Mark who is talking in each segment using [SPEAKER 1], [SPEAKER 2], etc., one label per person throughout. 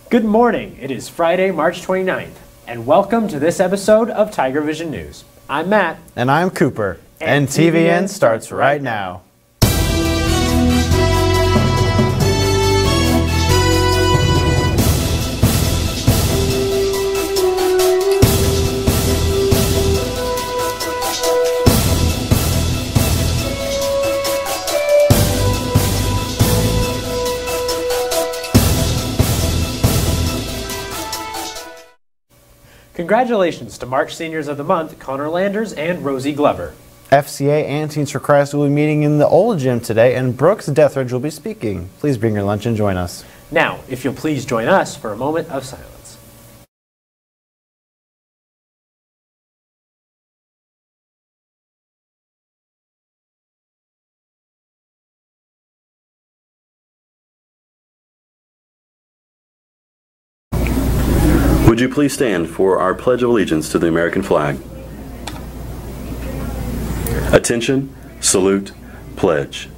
[SPEAKER 1] Good morning. It is Friday, March 29th, and welcome to this episode of Tiger Vision News. I'm Matt.
[SPEAKER 2] And I'm Kooper. And TVN starts right now.
[SPEAKER 1] Congratulations to March Seniors of the Month, Connor Landers and Rosie Glover.
[SPEAKER 2] FCA and Teens for Christ will be meeting in the old gym today, and Brooks Deathridge will be speaking. Please bring your lunch and join us.
[SPEAKER 1] Now, if you'll please join us for a moment of silence.
[SPEAKER 3] Would you please stand for our Pledge of Allegiance to the American flag? Attention, salute, pledge.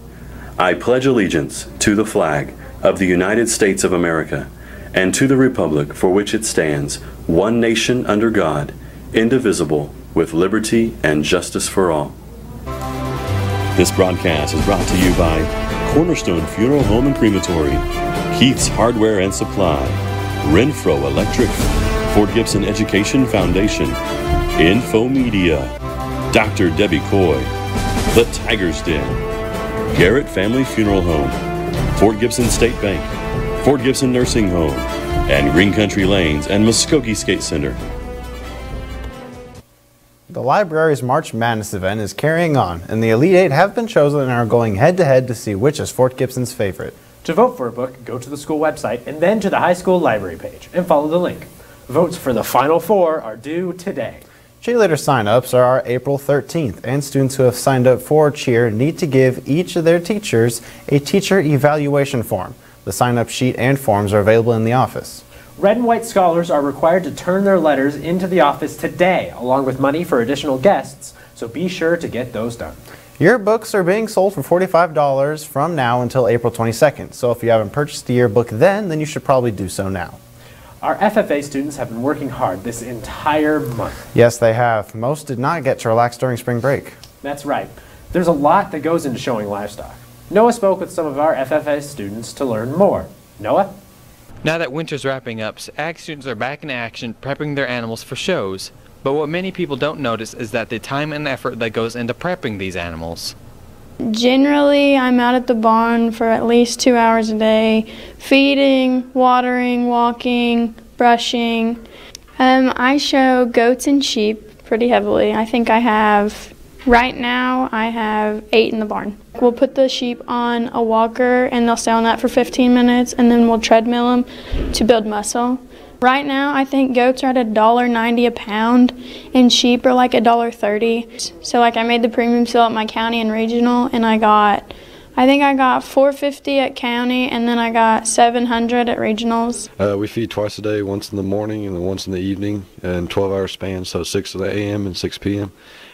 [SPEAKER 3] I pledge allegiance to the flag of the United States of America and to the republic for which it stands, one nation under God, indivisible, with liberty and justice for all. This broadcast is brought to you by Cornerstone Funeral Home and Crematory, Keith's Hardware and Supply, Renfro Electric, Fort Gibson Education Foundation, Info Media, Dr. Debbie Coy, The Tiger's Den, Garrett Family Funeral Home, Fort Gibson State Bank, Fort Gibson Nursing Home, and Green Country Lanes and Muskogee Skate Center.
[SPEAKER 2] The library's March Madness event is carrying on, and the Elite Eight have been chosen and are going head-to-head to see which is Fort Gibson's favorite.
[SPEAKER 1] To vote for a book, go to the school website and then to the high school library page and follow the link. Votes for the final four are due today.
[SPEAKER 2] Cheerleader sign-ups are April 13th, and students who have signed up for cheer need to give each of their teachers a teacher evaluation form. The sign-up sheet and forms are available in the office.
[SPEAKER 1] Red and white scholars are required to turn their letters into the office today, along with money for additional guests, so be sure to get those done.
[SPEAKER 2] Yearbooks are being sold for $45 from now until April 22nd, so if you haven't purchased a yearbook then you should probably do so now.
[SPEAKER 1] Our FFA students have been working hard this entire month.
[SPEAKER 2] Yes, they have. Most did not get to relax during spring break.
[SPEAKER 1] That's right. There's a lot that goes into showing livestock. Noah spoke with some of our FFA students to learn more. Noah?
[SPEAKER 4] Now that winter's wrapping up, ag students are back in action prepping their animals for shows. But what many people don't notice is that the time and effort that goes into prepping these animals.
[SPEAKER 5] Generally, I'm out at the barn for at least 2 hours a day, feeding, watering, walking, brushing. I show goats and sheep pretty heavily. I think right now I have 8 in the barn. We'll put the sheep on a walker and they'll stay on that for 15 minutes, and then we'll treadmill them to build muscle. Right now, I think goats are at $1.90 a pound, and sheep are like $1.30. So I made the premium sale at my county and regional, and I think I got $4.50 at county, and then I got $700 at regionals.
[SPEAKER 6] We feed twice a day, once in the morning and then once in the evening, and 12-hour spans, so 6 a.m. and 6 p.m.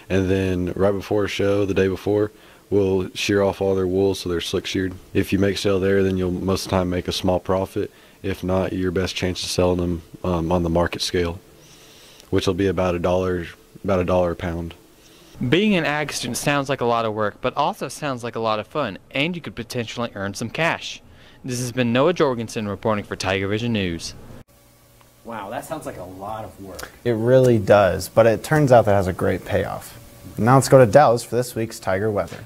[SPEAKER 6] And then right before a show, the day before, we'll shear off all their wool so they're slick sheared. If you make sale there, then you'll most of the time make a small profit. If not, your best chance of selling them on the market scale, which will be about $1 a pound.
[SPEAKER 4] Being an ag student sounds like a lot of work, but also sounds like a lot of fun, and you could potentially earn some cash. This has been Noah Jorgensen reporting for Tiger Vision News.
[SPEAKER 1] Wow, that sounds like a lot of work.
[SPEAKER 2] It really does, but it turns out that has a great payoff. Now let's go to Dallas for this week's Tiger weather.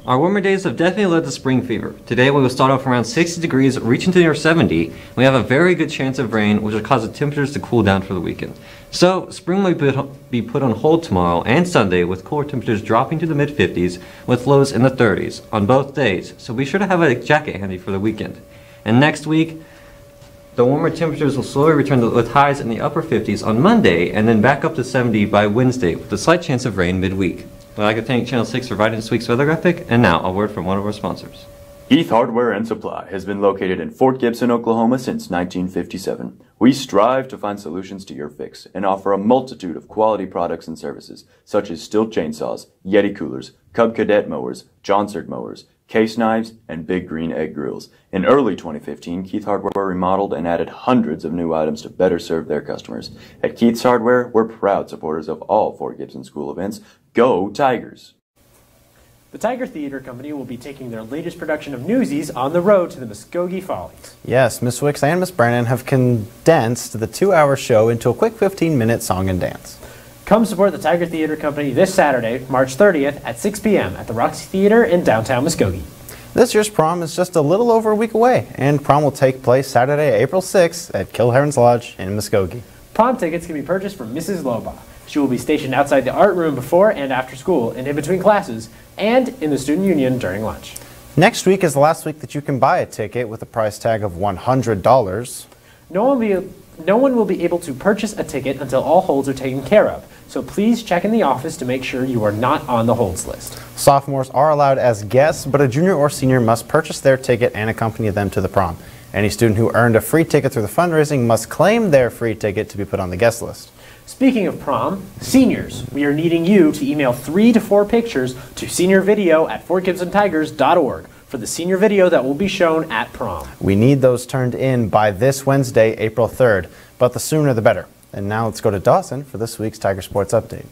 [SPEAKER 7] Our warmer days have definitely led to spring fever. Today we will start off around 60 degrees, reaching to near 70. We have a very good chance of rain, which will cause the temperatures to cool down for the weekend. So, spring will be put on hold tomorrow and Sunday, with cooler temperatures dropping to the mid-50s, with lows in the 30s on both days. So be sure to have a jacket handy for the weekend. And next week, the warmer temperatures will slowly return with highs in the upper 50s on Monday, and then back up to 70 by Wednesday, with a slight chance of rain midweek. I'd like to thank Channel 6 for providing this week's weather graphic, and now a word from one of our sponsors.
[SPEAKER 8] Heath Hardware and Supply has been located in Fort Gibson, Oklahoma since 1957. We strive to find solutions to your fix and offer a multitude of quality products and services such as Stihl chainsaws, Yeti coolers, Cub Cadet mowers, Johnsert mowers, case knives, and Big Green Egg grills. In early 2015, Keith Hardware remodeled and added hundreds of new items to better serve their customers. At Keith's Hardware, we're proud supporters of all Fort Gibson school events. Go Tigers!
[SPEAKER 1] The Tiger Theater Company will be taking their latest production of Newsies on the road to the Muskogee Follies.
[SPEAKER 2] Yes, Miss Wicks and Miss Brennan have condensed the 2-hour show into a quick 15-minute song and dance.
[SPEAKER 1] Come support the Tiger Theater Company this Saturday, March 30th at 6 p.m. at the Roxy Theater in downtown Muskogee.
[SPEAKER 2] This year's prom is just a little over a week away, and prom will take place Saturday, April 6th at Kilherron's Lodge in Muskogee.
[SPEAKER 1] Prom tickets can be purchased from Mrs. Loba. She will be stationed outside the art room before and after school and in between classes, and in the student union during lunch.
[SPEAKER 2] Next week is the last week that you can buy a ticket with a price tag of $100.
[SPEAKER 1] No one will be able to purchase a ticket until all holds are taken care of, so please check in the office to make sure you are not on the holds list.
[SPEAKER 2] Sophomores are allowed as guests, but a junior or senior must purchase their ticket and accompany them to the prom. Any student who earned a free ticket through the fundraising must claim their free ticket to be put on the guest list.
[SPEAKER 1] Speaking of prom, seniors, we are needing you to email 3 to 4 pictures to seniorvideo@fortgibsontigers.org for the senior video that will be shown at prom.
[SPEAKER 2] We need those turned in by this Wednesday, April 3rd, but the sooner the better. And now let's go to Dawson for this week's Tiger Sports Update.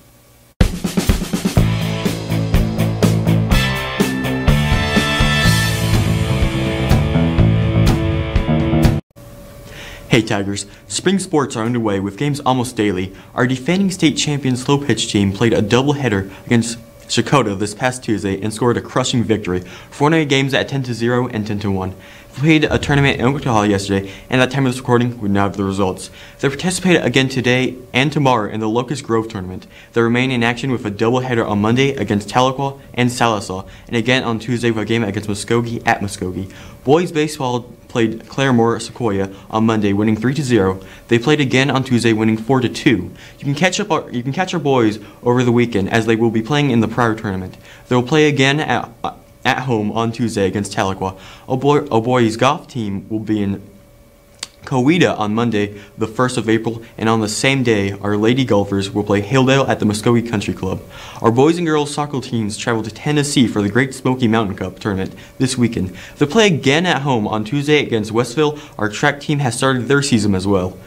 [SPEAKER 9] Hey Tigers, spring sports are underway with games almost daily. Our defending state champion slow pitch team played a doubleheader against Shakota this past Tuesday and scored a crushing victory, 4 games at 10-0 and 10-1. We played a tournament in Oklahoma yesterday, and at the time of this recording, we now have the results. They participated again today and tomorrow in the Locust Grove tournament. They remain in action with a doubleheader on Monday against Tahlequah and Sallisaw, and again on Tuesday with a game against Muskogee at Muskogee. Boys baseball played Claremore Sequoia on Monday, winning 3-0. They played again on Tuesday, winning 4-2. You can catch our boys over the weekend as they will be playing in the prior tournament. They will play again at home on Tuesday against Tahlequah. Our boys golf team will be in Coweta on Monday, the 1st of April, and on the same day, our lady golfers will play Hilldale at the Muskogee Country Club. Our boys and girls soccer teams travel to Tennessee for the Great Smoky Mountain Cup tournament this weekend. They'll play again at home on Tuesday against Westville. Our track team has started their season as well.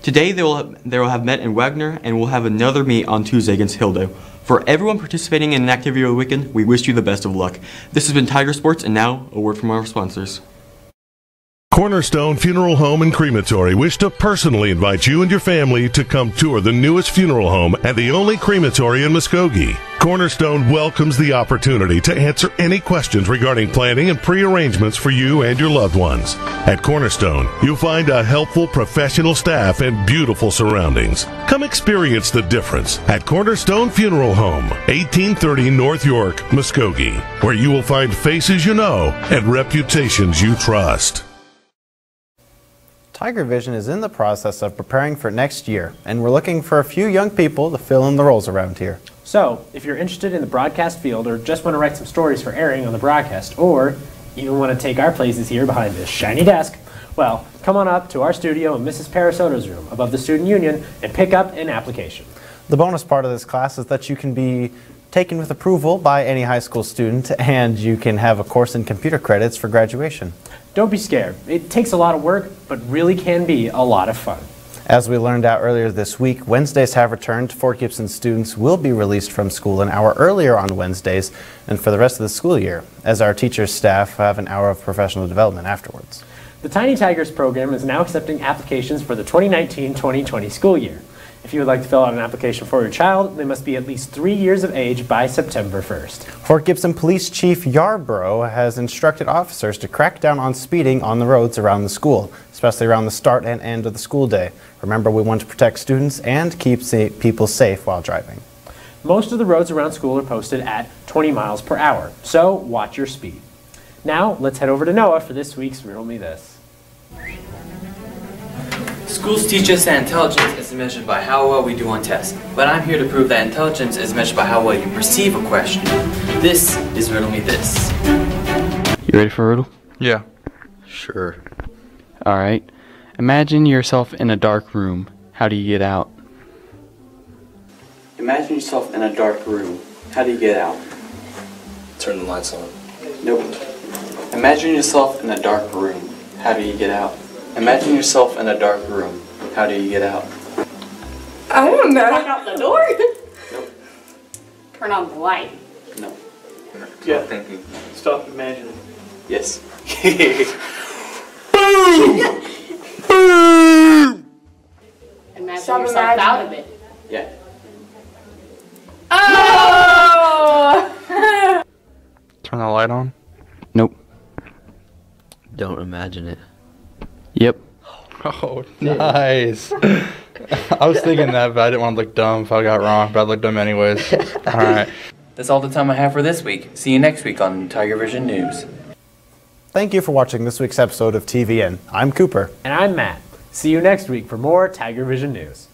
[SPEAKER 9] Today, they will have met in Wagner, and we'll have another meet on Tuesday against Hilldale. For everyone participating in an activity over the weekend, we wish you the best of luck. This has been Tiger Sports, and now, a word from our sponsors.
[SPEAKER 10] Cornerstone Funeral Home and Crematory wish to personally invite you and your family to come tour the newest funeral home and the only crematory in Muskogee. Cornerstone welcomes the opportunity to answer any questions regarding planning and pre-arrangements for you and your loved ones. At Cornerstone, you'll find a helpful professional staff and beautiful surroundings. Come experience the difference at Cornerstone Funeral Home, 1830 North York, Muskogee, where you will find faces you know and reputations you trust.
[SPEAKER 2] Tiger Vision is in the process of preparing for next year, and we're looking for a few young people to fill in the roles around here.
[SPEAKER 1] So, if you're interested in the broadcast field or just want to write some stories for airing on the broadcast, or even want to take our places here behind this shiny desk, well, come on up to our studio in Mrs. Parasoto's room above the Student Union and pick up an application.
[SPEAKER 2] The bonus part of this class is that you can be taken with approval by any high school student, and you can have a course in computer credits for graduation.
[SPEAKER 1] Don't be scared. It takes a lot of work, but really can be a lot of fun.
[SPEAKER 2] As we learned out earlier this week, Wednesdays have returned. Fort Gibson students will be released from school an hour earlier on Wednesdays and for the rest of the school year, as our teachers' staff have an hour of professional development afterwards.
[SPEAKER 1] The Tiny Tigers program is now accepting applications for the 2019-2020 school year. If you would like to fill out an application for your child, they must be at least 3 years of age by September 1st.
[SPEAKER 2] Fort Gibson Police Chief Yarborough has instructed officers to crack down on speeding on the roads around the school, especially around the start and end of the school day. Remember, we want to protect students and keep people safe while driving.
[SPEAKER 1] Most of the roads around school are posted at 20 miles per hour, so watch your speed. Now, let's head over to Noah for this week's Riddle Me This.
[SPEAKER 11] Schools teach us that intelligence is measured by how well we do on tests, but I'm here to prove that intelligence is measured by how well you perceive a question. This is Riddle Me This.
[SPEAKER 12] You ready for a riddle?
[SPEAKER 13] Yeah.
[SPEAKER 6] Sure.
[SPEAKER 12] All right. Imagine yourself in a dark room. How do you get out? Imagine yourself in a dark room. How do you get out?
[SPEAKER 13] Turn the lights on.
[SPEAKER 12] Nope. Imagine yourself in a dark room. How do you get out? Imagine yourself in a dark room. How do you get out?
[SPEAKER 14] I don't know.
[SPEAKER 15] Walk out the door?
[SPEAKER 12] Nope.
[SPEAKER 15] Turn on the light.
[SPEAKER 12] No.
[SPEAKER 11] Yeah. Thinking. Stop imagining.
[SPEAKER 12] Yes.
[SPEAKER 15] Imagine
[SPEAKER 14] Stop
[SPEAKER 15] yourself
[SPEAKER 14] imagining.
[SPEAKER 15] out of it.
[SPEAKER 12] Yeah.
[SPEAKER 14] Oh!
[SPEAKER 13] Turn the light on.
[SPEAKER 12] Nope.
[SPEAKER 16] Don't imagine it.
[SPEAKER 12] Yep.
[SPEAKER 13] Oh, nice. I was thinking that, but I didn't want to look dumb if I got wrong, but I looked dumb anyways. All right.
[SPEAKER 11] That's all the time I have for this week. See you next week on Tiger Vision News.
[SPEAKER 2] Thank you for watching this week's episode of TVN. I'm Cooper.
[SPEAKER 1] And I'm Matt. See you next week for more Tiger Vision News.